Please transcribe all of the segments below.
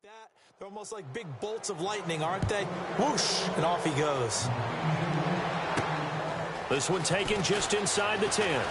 That, they're almost like big bolts of lightning, aren't they? Whoosh, and off he goes. This one taken just inside the 10.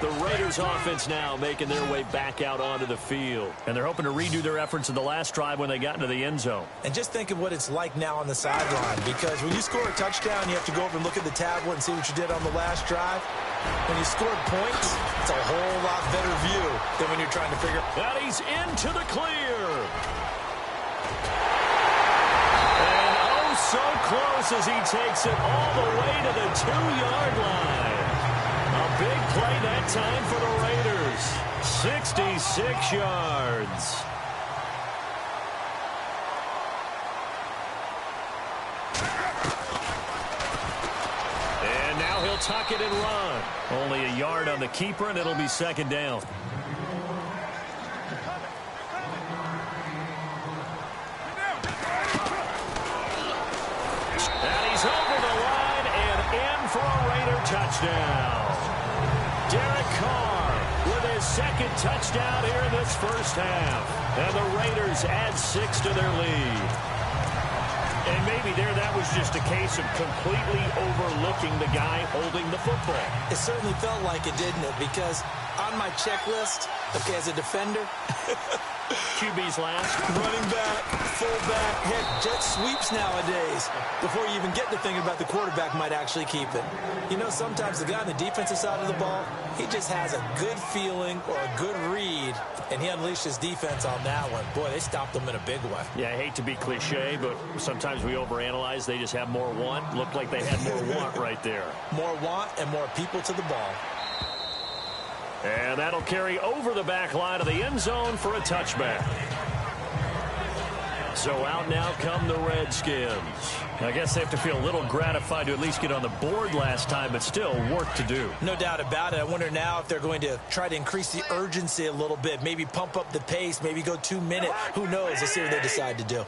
The Raiders offense now making their way back out onto the field. And they're hoping to redo their efforts in the last drive when they got into the end zone. And just think of what it's like now on the sideline, because when you score a touchdown, you have to go over and look at the tablet and see what you did on the last drive. When you scored points, it's a whole lot better view than when you're trying to figure. And he's into the clear. And oh, so close as he takes it all the way to the 2-yard line. A big play that time for the Raiders. 66 yards. And now he'll tuck it and run. Only a yard on the keeper, and it'll be second down. And he's over the line and in for a Raider touchdown. Derek Carr with his second touchdown here in this first half. And the Raiders add 6 to their lead. And maybe that was just a case of completely overlooking the guy holding the football. It certainly felt like it, didn't it? Because on my checklist, okay, as a defender, QB's last. running back, fullback, heck, jet sweeps nowadays. Before you even get to thinking about the quarterback might actually keep it. You know, sometimes the guy on the defensive side of the ball, he just has a good feeling or a good read, and he unleashed his defense on that one. Boy, they stopped him in a big way. Yeah, I hate to be cliche, but sometimes we overanalyze. They just have more want. Looked like they had more want right there. More want and more people to the ball. And that'll carry over the back line of the end zone for a touchback. So out now come the Redskins. I guess they have to feel a little gratified to at least get on the board last time, but still work to do. No doubt about it. I wonder now if they're going to try to increase the urgency a little bit, maybe pump up the pace, maybe go 2-minute. Who knows? Let's see what they decide to do.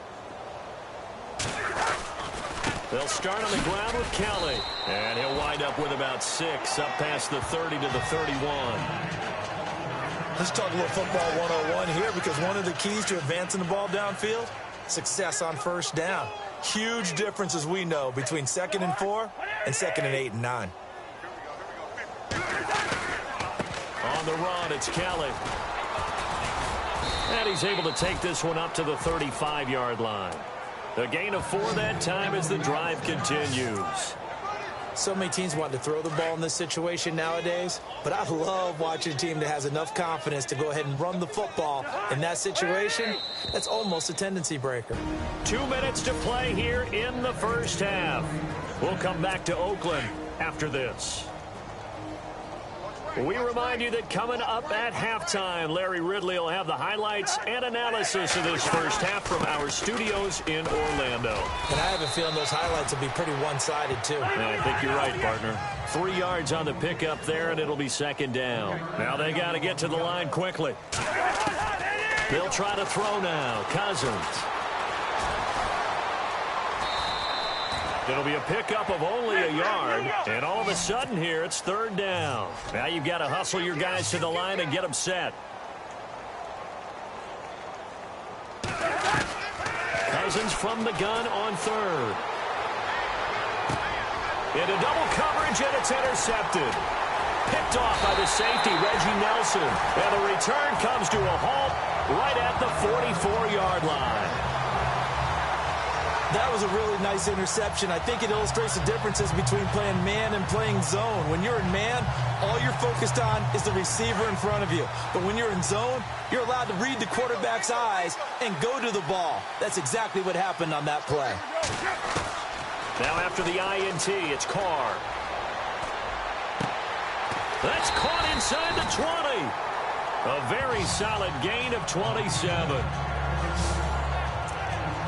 They'll start on the ground with Kelly. And he'll wind up with about 6 up past the 30 to the 31. Let's talk a little football 101 here, because one of the keys to advancing the ball downfield, success on first down. Huge difference, as we know, between 2nd and 4 and 2nd and 8 and 9. On the run, it's Kelly. And he's able to take this one up to the 35-yard line. A gain of 4 that time as the drive continues. So many teams want to throw the ball in this situation nowadays, but I love watching a team that has enough confidence to go ahead and run the football. In that situation, that's almost a tendency breaker. 2 minutes to play here in the first half. We'll come back to Oakland after this. We remind you that coming up at halftime, Larry Ridley will have the highlights and analysis of this first half from our studios in Orlando. And I have a feeling those highlights will be pretty one-sided, too. And I think you're right, partner. 3 yards on the pickup there, and it'll be second down. Now they got to get to the line quickly. They'll try to throw now. Cousins. It'll be a pickup of only a yard, and all of a sudden here, it's third down. Now you've got to hustle your guys to the line and get them set. Cousins from the gun on third. Into double coverage, and it's intercepted. Picked off by the safety, Reggie Nelson. And the return comes to a halt right at the 44-yard line. That was a really nice interception. I think it illustrates the differences between playing man and playing zone. When you're in man, all you're focused on is the receiver in front of you. But when you're in zone, you're allowed to read the quarterback's eyes and go to the ball. That's exactly what happened on that play. Now after the INT, it's Carr. That's caught inside the 20. A very solid gain of 27.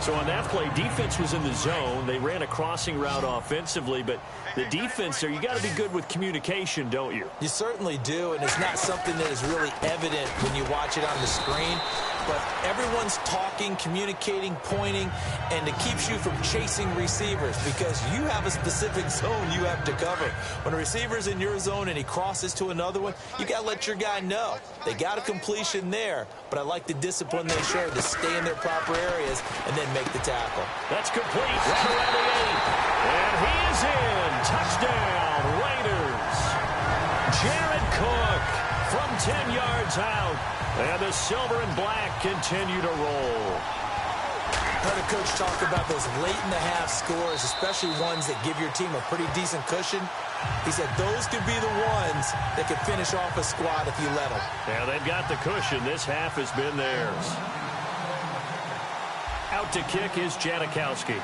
So on that play, defense was in the zone. They ran a crossing route offensively, but the defense there, you got to be good with communication, don't you? You certainly do, and it's not something that is really evident when you watch it on the screen. but everyone's talking, communicating, pointing, and it keeps you from chasing receivers because you have a specific zone you have to cover. When a receiver's in your zone and he crosses to another one, you got to let your guy know. They got a completion there, but I like the discipline they showed to stay in their proper areas and then make the tackle. That's complete. Right around the 8. And he is in. Touchdown, Raiders. Jared Cook from 10 yards out. And the silver and black continue to roll. Heard a coach talk about those late-in-the-half scores, especially ones that give your team a pretty decent cushion. He said those could be the ones that could finish off a squad if you let them. Yeah, they've got the cushion. This half has been theirs. Out to kick is Janikowski.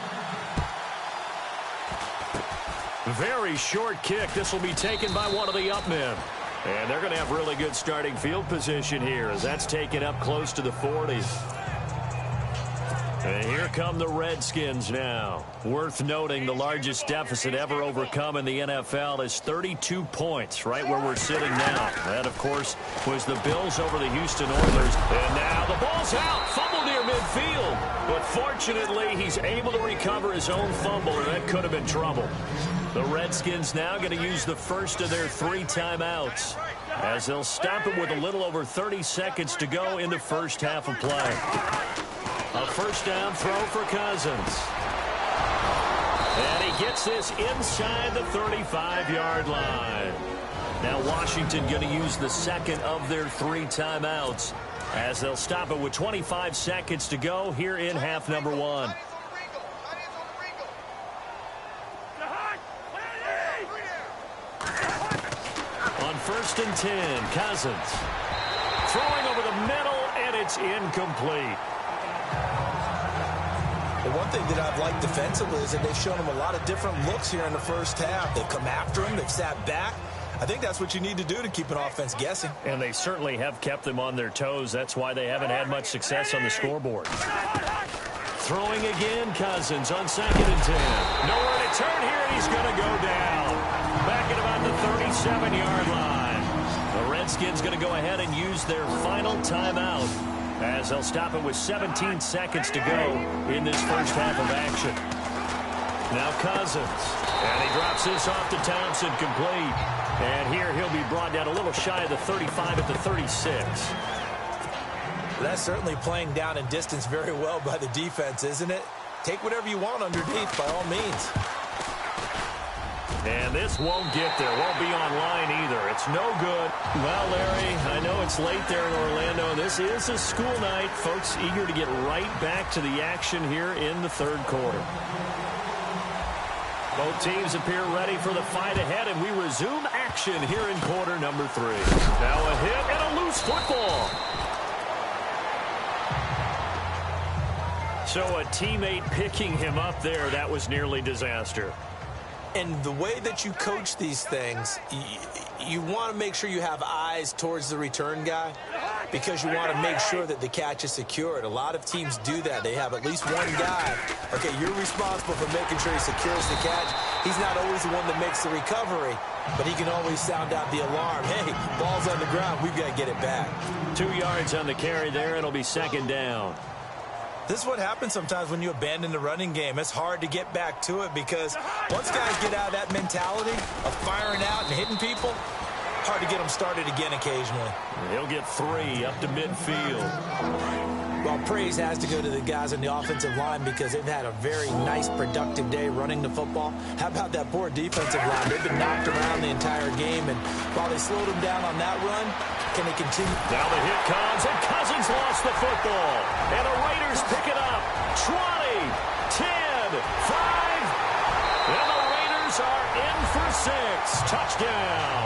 Very short kick. This will be taken by one of the up men. And they're going to have really good starting field position here as that's taken up close to the 40. And here come the Redskins now. Worth noting the largest deficit ever overcome in the NFL is 32 points, right where we're sitting now. That, of course, was the Bills over the Houston Oilers. And now the ball's out. Fumble near midfield. But fortunately, he's able to recover his own fumble, and that could have been trouble. The Redskins now going to use the first of their 3 timeouts as they'll stop it with a little over 30 seconds to go in the first half of play. A first down throw for Cousins. And he gets this inside the 35-yard line. Now Washington going to use the second of their 3 timeouts as they'll stop it with 25 seconds to go here in half number 1. On 1st and 10, Cousins. Throwing over the middle, and it's incomplete. The one thing that I've liked defensively is that they've shown him a lot of different looks here in the first half. They've come after him. They've sat back. I think that's what you need to do to keep an offense guessing. And they certainly have kept them on their toes. That's why they haven't had much success on the scoreboard. Throwing again, Cousins on 2nd and 10. Nowhere to turn here, and he's going to go down. Back at about the 37-yard line. The Redskins going to go ahead and use their final timeout as they'll stop it with 17 seconds to go in this first half of action. Now Cousins. And he drops this off to Thompson, complete. And here he'll be brought down a little shy of the 35 at the 36. That's certainly playing down in distance very well by the defense, isn't it? Take whatever you want underneath by all means. And this won't get there. Won't be online either. It's no good. Well, Larry, I know it's late there in Orlando. This is a school night. Folks eager to get right back to the action here in the third quarter. Both teams appear ready for the fight ahead, and we resume action here in quarter number 3. Now a hit and a loose football. So a teammate picking him up there, that was nearly disaster. And the way that you coach these things, you want to make sure you have eyes towards the return guy because you want to make sure that the catch is secured. A lot of teams do that. They have at least one guy. Okay, you're responsible for making sure he secures the catch. He's not always the one that makes the recovery, but he can always sound out the alarm. Hey, ball's on the ground. We've got to get it back. 2 yards on the carry there. It'll be 2nd down. This is what happens sometimes when you abandon the running game. It's hard to get back to it because once guys get out of that mentality of firing out and hitting people, hard to get them started again occasionally. He'll get 3 up to midfield. Well, praise has to go to the guys on the offensive line because they've had a very nice, productive day running the football. How about that poor defensive line? They've been knocked around the entire game, and while they slowed them down on that run, can they continue? Now the hit comes, and Cousins lost the football. And the Raiders pick it up. 20, 10, 5. And the Raiders are in for 6. Touchdown.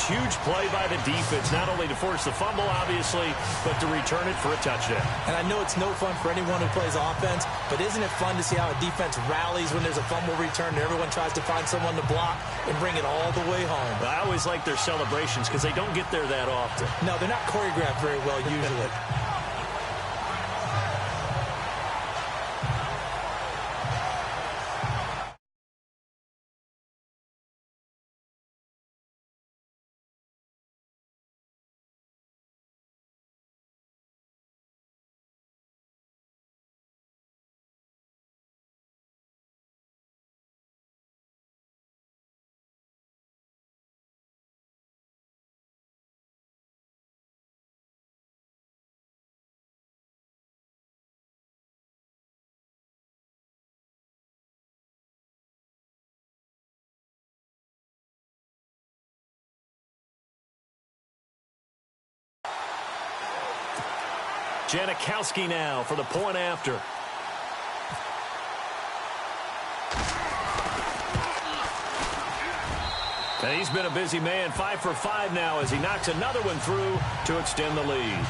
Huge play by the defense, not only to force the fumble, obviously, but to return it for a touchdown. And I know it's no fun for anyone who plays offense, but isn't it fun to see how a defense rallies when there's a fumble return and everyone tries to find someone to block and bring it all the way home? I always like their celebrations because they don't get there that often. No, they're not choreographed very well usually. Janikowski now for the point after. And he's been a busy man, 5 for 5 now as he knocks another one through to extend the lead.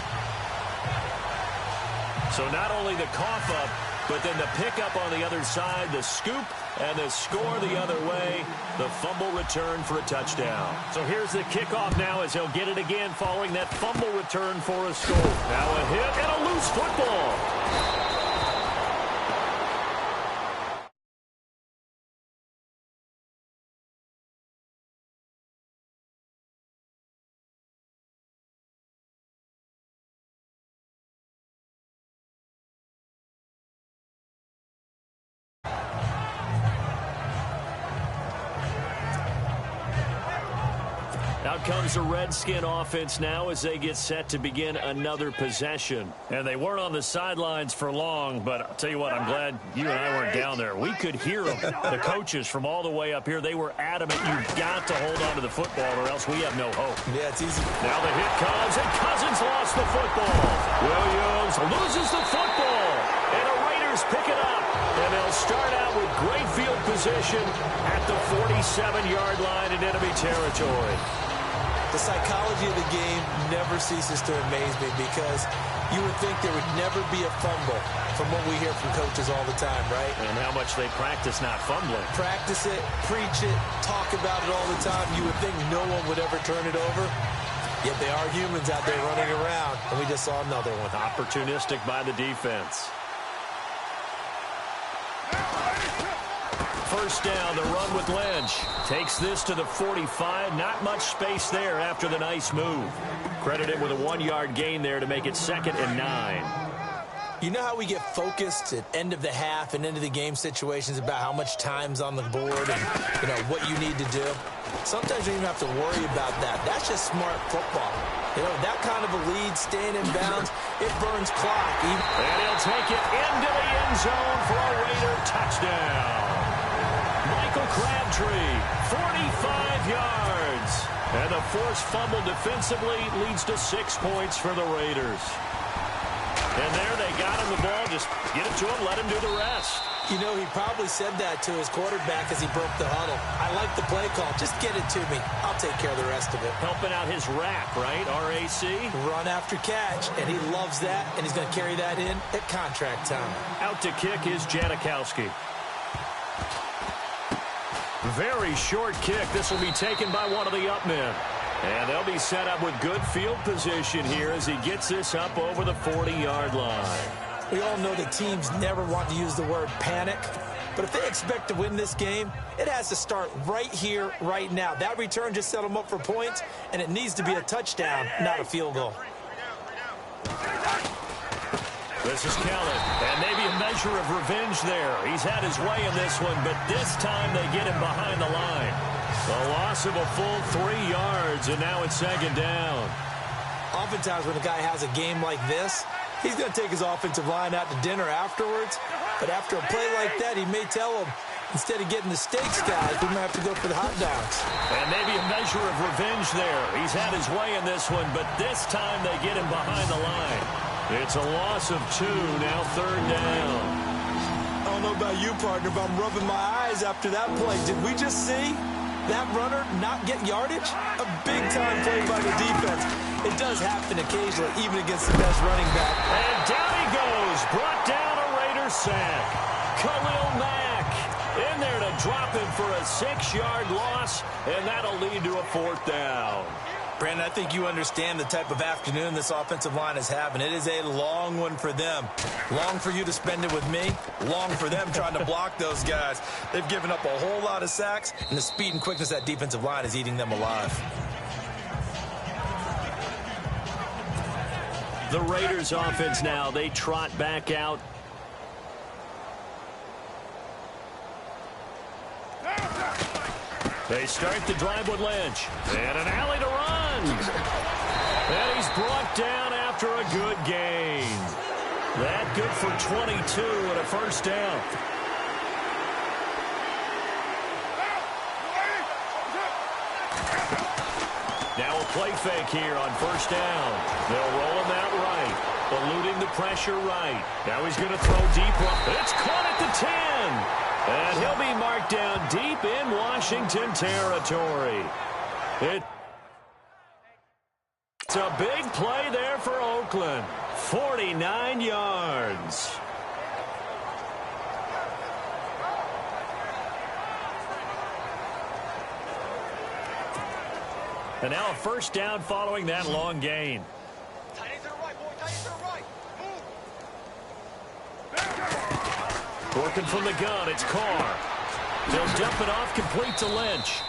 So not only the cough up, but then the pickup on the other side, the scoop, and the score the other way, the fumble return for a touchdown. So here's the kickoff now as he'll get it again following that fumble return for a score. Now a hit and a loose football. Out comes the Redskin offense now as they get set to begin another possession. And they weren't on the sidelines for long, but I'll tell you what, I'm glad you and I weren't down there. We could hear them, the coaches from all the way up here. They were adamant, you've got to hold on to the football or else we have no hope. Yeah, it's easy. Now the hit comes, and Cousins lost the football. Williams loses the football, and the Raiders pick it up. And they'll start out with great field position at the 47-yard line in enemy territory. The psychology of the game never ceases to amaze me because you would think there would never be a fumble from what we hear from coaches all the time, right? And how much they practice not fumbling. Practice it, preach it, talk about it all the time. You would think no one would ever turn it over. Yet they are humans out there running around, and we just saw another one. Opportunistic by the defense. First down, the run with Lynch. Takes this to the 45. Not much space there after the nice move. Credited with a 1-yard gain there to make it 2nd and 9. You know how we get focused at end of the half and end of the game situations about how much time's on the board and, you know, what you need to do? Sometimes you don't even have to worry about that. That's just smart football. You know, that kind of a lead, staying in bounds, it burns clock. And he'll take it into the end zone for a Raider touchdown. Michael Crabtree, 45 yards. And the forced fumble defensively leads to 6 points for the Raiders. And there they got him the ball. Just get it to him, let him do the rest. You know, he probably said that to his quarterback as he broke the huddle. I like the play call. Just get it to me. I'll take care of the rest of it. Helping out his rack, right? RAC. Run after catch, and he loves that, and he's going to carry that in at contract time. Out to kick is Janikowski. Very short kick. This will be taken by one of the up men. And they'll be set up with good field position here as he gets this up over the 40-yard line. We all know that teams never want to use the word panic, but if they expect to win this game, it has to start right here, right now. That return just set them up for points, and it needs to be a touchdown, not a field goal. This is Kellen, and maybe a measure of revenge there. He's had his way in this one, but this time they get him behind the line. The loss of a full 3 yards, and now it's 2nd down. Oftentimes when a guy has a game like this, he's going to take his offensive line out to dinner afterwards. But after a play like that, he may tell him, instead of getting the steaks, guys, we might have to go for the hot dogs. And maybe a measure of revenge there. He's had his way in this one, but this time they get him behind the line. It's a loss of 2, now 3rd down. I don't know about you, partner, but I'm rubbing my eyes after that play. Did we just see that runner not get yardage? A big-time play by the defense. It does happen occasionally, even against the best running back. And down he goes. Brought down a Raider sack. Khalil Mack in there to drop him for a 6-yard loss, and that'll lead to a 4th down. Brandon, I think you understand the type of afternoon this offensive line is having. It is a long one for them. Long for you to spend it with me. Long for them trying to block those guys. They've given up a whole lot of sacks, and the speed and quickness of that defensive line is eating them alive. The Raiders offense now, they trot back out. They start the drive with Lynch. And an alley to run. And he's brought down after a good gain. That good for 22 and a 1st down. Now a play fake here on 1st down. They'll roll him out right. Eluding the pressure right. Now he's going to throw deep. It's caught at the 10. And he'll be marked down deep in Washington territory. It's a big play there for Oakland. 49 yards. And now a first down following that long gain. Working from the gun, it's Carr. They'll dump it off complete to Lynch.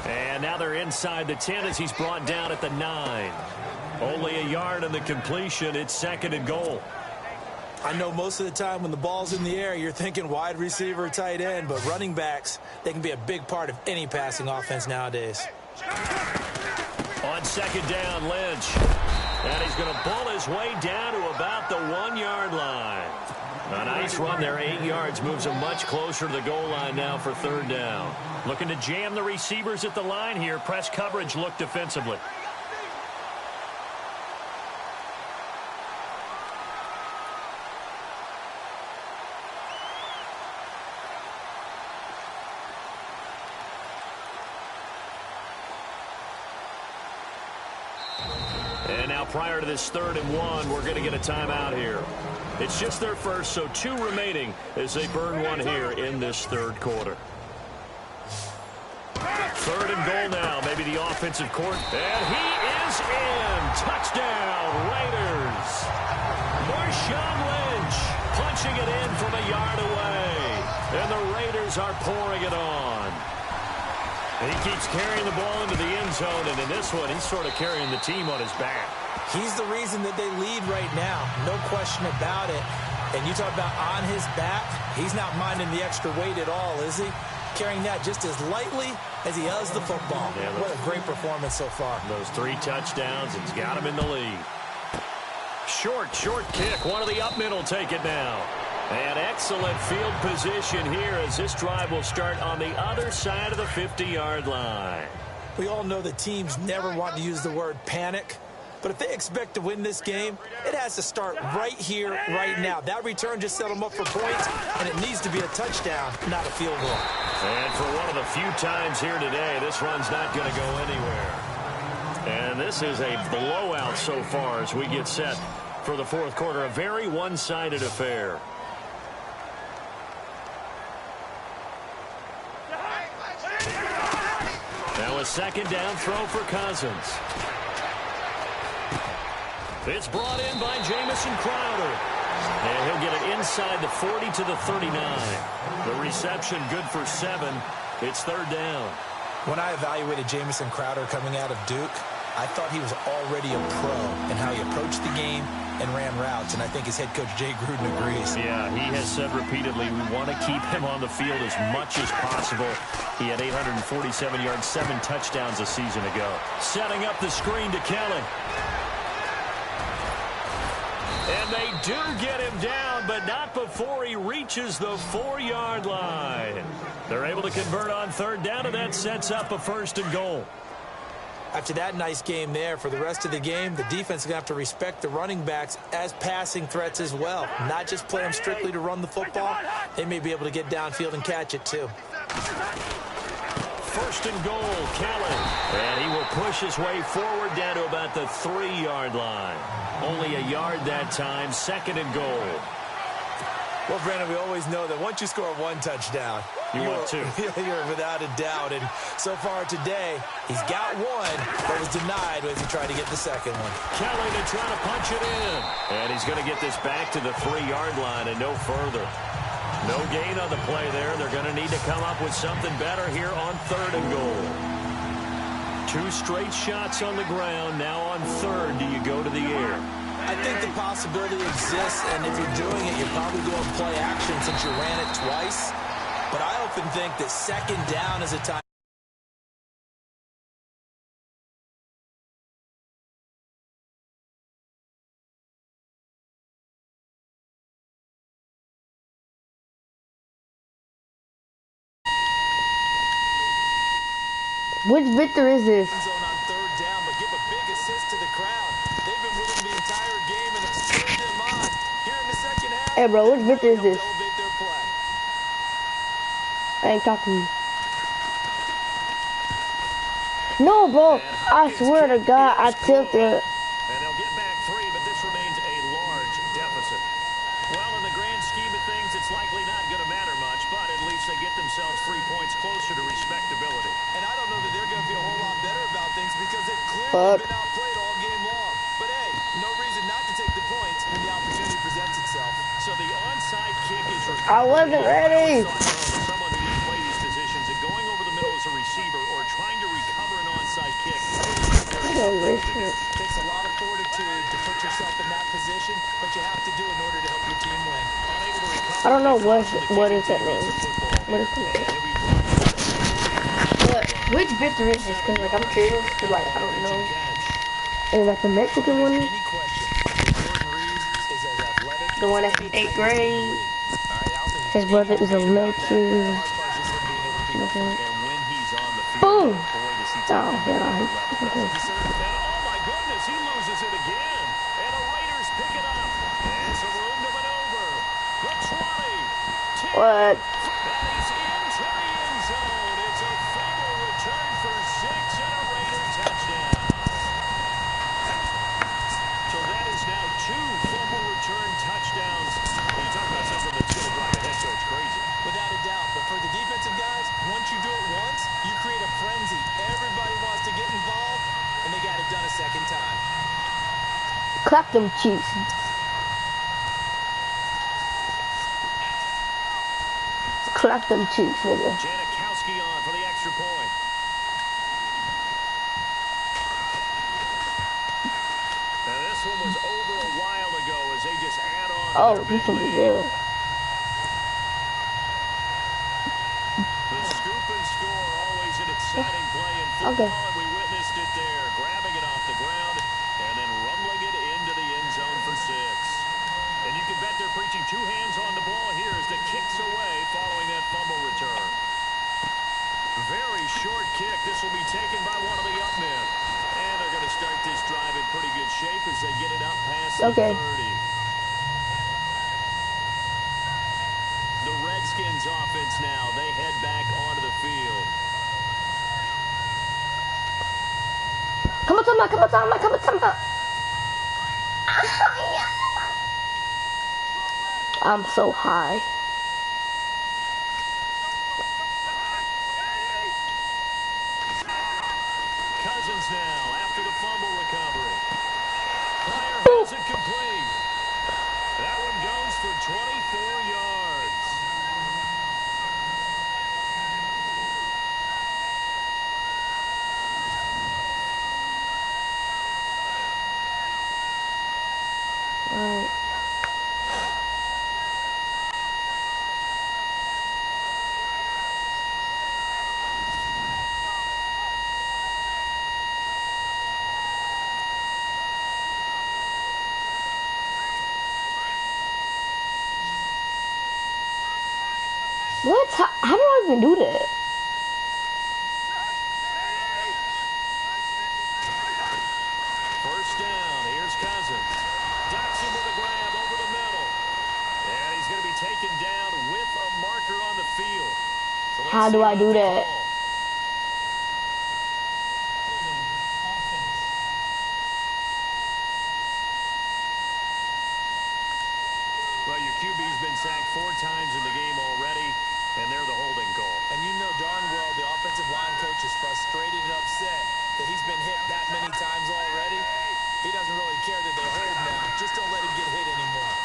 And now they're inside the 10 as he's brought down at the 9. Only a yard in the completion. It's second and goal. I know most of the time when the ball's in the air, you're thinking wide receiver, tight end, but running backs, they can be a big part of any passing offense nowadays. On second down, Lynch. And he's going to pull his way down to about the 1-yard line. A nice run there, 8 yards, moves him much closer to the goal line now for third down. Looking to jam the receivers at the line here. Press coverage look defensively. And now prior to this 3rd and 1, we're going to get a timeout here. It's just their first, so 2 remaining as they burn one here in this 3rd quarter. 3rd and goal now, maybe the offensive court. And he is in. Touchdown, Raiders. Marshawn Lynch punching it in from a yard away. And the Raiders are pouring it on. And he keeps carrying the ball into the end zone, and in this one, he's sort of carrying the team on his back. He's the reason that they lead right now, no question about it. And you talk about on his back, he's not minding the extra weight at all, is he? Carrying that just as lightly as he does the football. Yeah, what a great performance so far. Those 3 touchdowns, it's got him in the lead. Short kick. One of the up men will take it now. And excellent field position here as this drive will start on the other side of the 50-yard line. We all know that teams never want to use the word panic. But if they expect to win this game, it has to start right here, right now. That return just set them up for points, and it needs to be a touchdown, not a field goal. And for one of the few times here today, this run's not going to go anywhere. And this is a blowout so far as we get set for the 4th quarter. A very one-sided affair. Now a second down throw for Cousins. It's brought in by Jamison Crowder. And he'll get it inside the 40 to the 39. The reception good for 7. It's 3rd down. When I evaluated Jamison Crowder coming out of Duke, I thought he was already a pro in how he approached the game and ran routes, and I think his head coach Jay Gruden agrees. Yeah, he has said repeatedly we want to keep him on the field as much as possible. He had 847 yards, 7 touchdowns a season ago. Setting up the screen to Kelly. And they do get him down, but not before he reaches the 4-yard line. They're able to convert on 3rd down, and that sets up a 1st and goal. After that nice game there, for the rest of the game, the defense is going to have to respect the running backs as passing threats as well. Not just play them strictly to run the football. They may be able to get downfield and catch it, too. 1st and goal, Kelly. And he will push his way forward down to about the 3-yard line. Only a yard that time, 2nd and goal. Well, Brandon, we always know that once you score 1 touchdown, you're 2. You're without a doubt. And so far today, he's got 1, but was denied as he tried to get the 2nd one. Kelly to try to punch it in. And he's going to get this back to the 3-yard line and no further. No gain on the play there. They're going to need to come up with something better here on 3rd and goal. 2 straight shots on the ground. Now on 3rd, do you go to the air? I think the possibility exists, and if you're doing it, you're probably doing play action since you ran it twice. But I often think that 2nd down is a time. Which Victor is this? On 3rd down, but give a big assist to the crowd. They've been winning the entire game, and it's turned them Hey, bro, which bitch is they'll this? elevate their play. I ain't talking to you. No, bro. I swear to God, I tilted. And they'll get back 3, but this remains a large deficit. Well, in the grand scheme of things, it's likely not going to matter much, but at least they get themselves 3 points closer to respectability. And I don't know that they're going to feel a whole lot better about things because they've clearly been outplayed all game long. But hey, no reason not to take the points when the opportunity presents itself. So the onside kick is recovered. I wasn't ready. Someone who didn't play these positions and going over the middle as a receiver or trying to recover an onside kick. Takes a lot of fortitude to put yourself in that position, but you have to do it in order to help your team win. I don't know what is that name. What is the name? What? Which victor is this? Cause like I'm curious. Cause like I don't know. Is that the Mexican one? Any question, Jordan Reed is as athletic. The one that's in 8th grade. His brother is a legend. Boom! Oh, yeah. Oh my goodness, he loses it again. And the Raiders pick it up. And some room to maneuver. The 20. What? And he's into the end zone. It's a fumble return for 6 and a Raider touchdown. So that is now 2 fumble return touchdowns. You talk about something that's going to drive a head coach crazy. Without a doubt. But for the defensive guys, once you do it once, you create a frenzy. Everybody wants to get involved, and they got it done a second time. Clap them cheeks. Clap them cheeks, nigga. Janikowski on for the extra point. Now this one was over a while ago as they just add on. Oh, this one is real. The scoop and score, always an exciting play in football, and we witnessed it there, grabbing it off the ground and then rumbling it into the end zone for 6. And you can bet they're preaching 2 hands on the ball here as the kick's away following that fumble return. Very short kick. This will be taken by one of the up men. And they're going to start this drive in pretty good shape as they get it up past the 30. The Redskins offense now. They head back onto the field. Come on. I'm so high. Cousins now after the fumble recovery. Pryor has it complete. That one goes for 24 yards. All right. What? How do I even do that? First down. Here's Cousins. Dotson with a grab over the middle. And he's going to be taken down with a marker on the field. So how do I do that? Well, your QB's been sacked 4 times in the game already, and they're the holding call. And you know darn well the offensive line coach is frustrated and upset that he's been hit that many times already. He doesn't really care that they hold now. Just don't let him get hit anymore.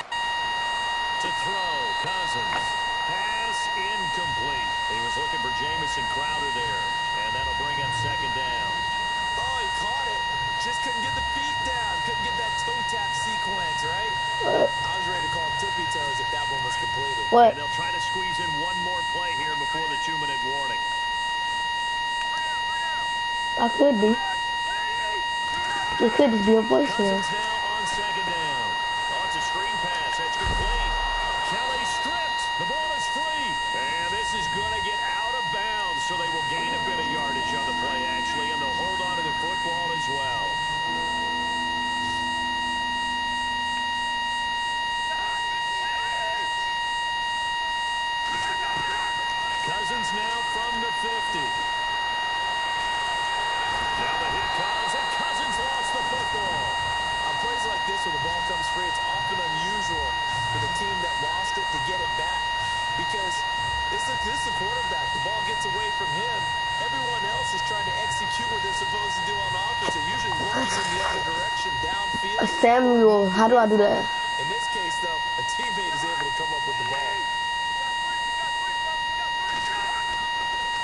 To throw, Cousins. Pass incomplete. He was looking for Jamison Crowder there, and that'll bring up 2nd down. Oh, he caught it. Just couldn't get the feet down. Couldn't get that toe tap sequence, right? I was ready to call him tippy toes if that one was completed. What? And they'll try to squeeze in one more play here before the 2-minute warning. I could be. It could just be a voicemail. Now on 2nd down. Oh, it's a screen pass. That's complete. Kelly stripped. The ball is free. And this is going to get out of bounds, so they will gain a bit of yardage on the play, actually, and they'll hold on to the football as well. Samuel, how do I do that? In this case, though, a teammate is able to come up with the ball.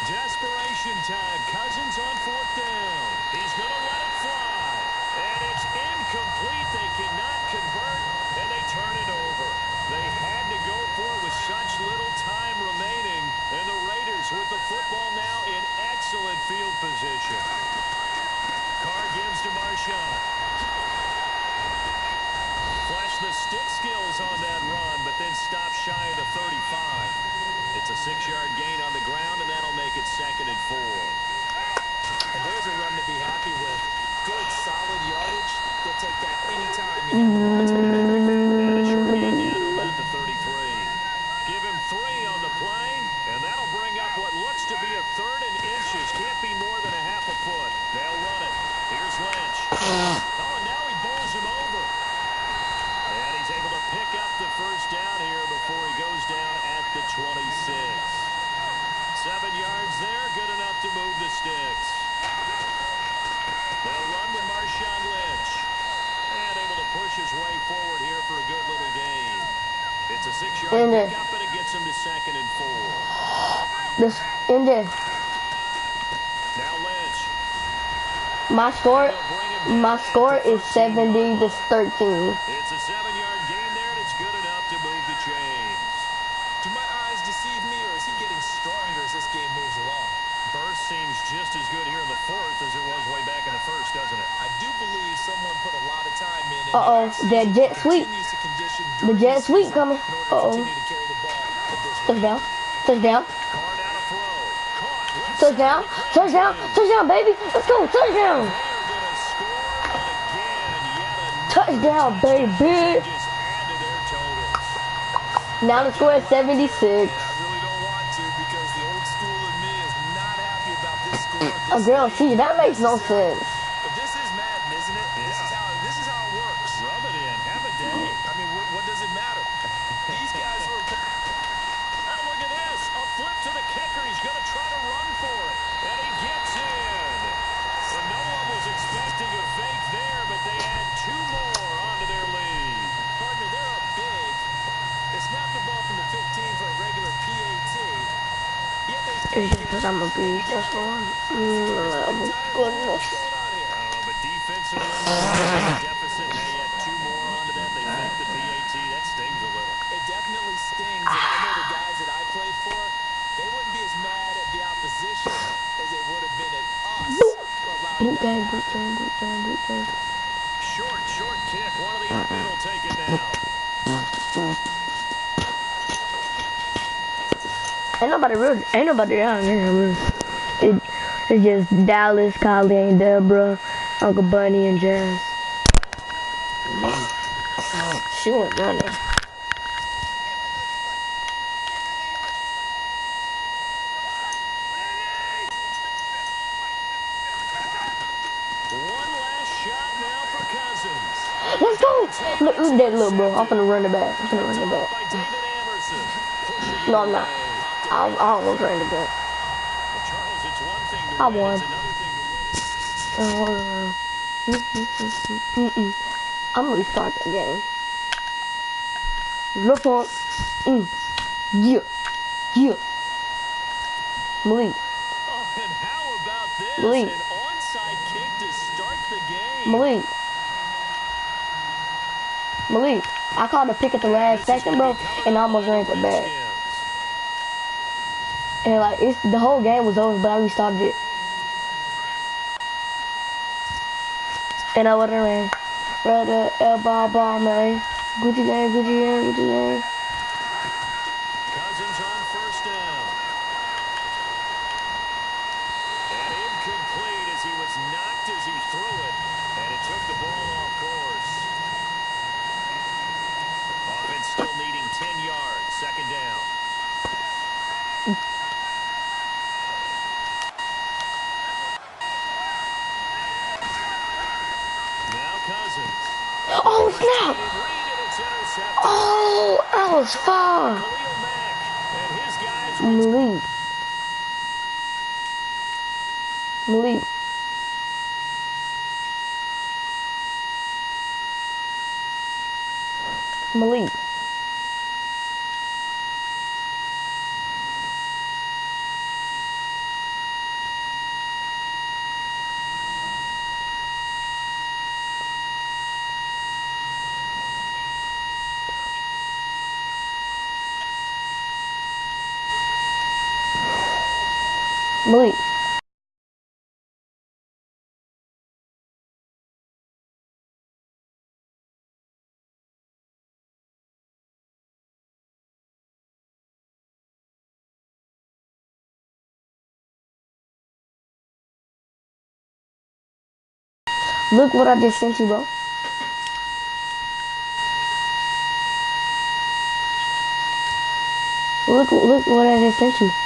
Desperation time. Cousins on 4th down. He's going to let it fly. And it's incomplete. They cannot convert, and they turn it over. They had to go for it with such little time remaining. And the Raiders with the football now in excellent field position. Carr gives to Marshawn. Flash the stick skills on that run, but then stop shy of the 35. It's a 6-yard gain on the ground, and that'll make it 2nd and 4. And there's a run to be happy with. Good, solid yardage. They'll take that anytime. And a short gain down to about the 33. Give him 3 on the play, and that'll bring up what looks to be a 3rd and inches. Can't be more than a half a foot. They'll run it. Here's Lynch. Oh, and now he bowls him over. And he's able to pick up the 1st down here before he goes down at the 26. 7 yards there, good enough to move the sticks. They'll run with Marshawn Lynch. And able to push his way forward here for a good little gain. It's a 6-yard pickup, and it gets him to 2nd and 4. This in there. Now Lynch. My score is 70-13. It's a 7-yard gain there, and it's good enough to move the chains. Do my eyes deceive me, or is he getting stronger as this game moves along? Burst seems just as good here in the 4th as it was way back in the 1st, doesn't it? I do believe someone put a lot of time in. That jet sweep. The jet sweep coming. Touchdown. Touchdown. Touchdown. Touchdown. Touchdown, baby. Let's go. Touchdown. Touchdown, baby. Now the score is 76. Oh, girl, see, that makes no sense. But this is Madden, isn't it? Yeah. This is how it works. Rub it in. Have a day. I mean, what does it matter? These guys are... Oh, look at this. A flip to the kicker. He's going to try to run for it. And he gets in. And no one was expecting a fake there, but they add 2 more onto their lead. Partner, they're up big. They snapped the ball from the 15 for a regular PAT. Because I'm a beast, that's one. Oh, goodness. But defensively, deficit, they add 2 more onto that. They make the PAT. That stings a little. It definitely stings. And I know the guys that I played for, they wouldn't be as mad at the opposition as they would have been at us. Boot game, boot game, boot game, boot game. Short kick. One of the men will take it now. Ain't nobody down there. It's just Dallas, Kylie, and Deborah, Uncle Bunny, and Jazz. She went running. One last shot now for Cousins. Let's go! Look that little bro. I'm finna run it back. No, I'm not. I don't want to run it back. I won. I'm gonna restart the game. Look on. Yeah. Malik. Oh, and how about this? Malik. An onside kick to start the game. Malik. I called a pick at the last second, bro, and I almost ran it back. And like the whole game was over, but I restarted it. And I would've ran. Rather ball, man. Gucci gang. Cousins on 1st down. And incomplete as he was knocked as he threw it. And it took the ball off course. Offense still needing 10 yards. 2nd down. Cousins. Oh, snap! Oh, that was far. Malik. Malik. Malik. Look what I just sent you, bro. Look what I just sent you.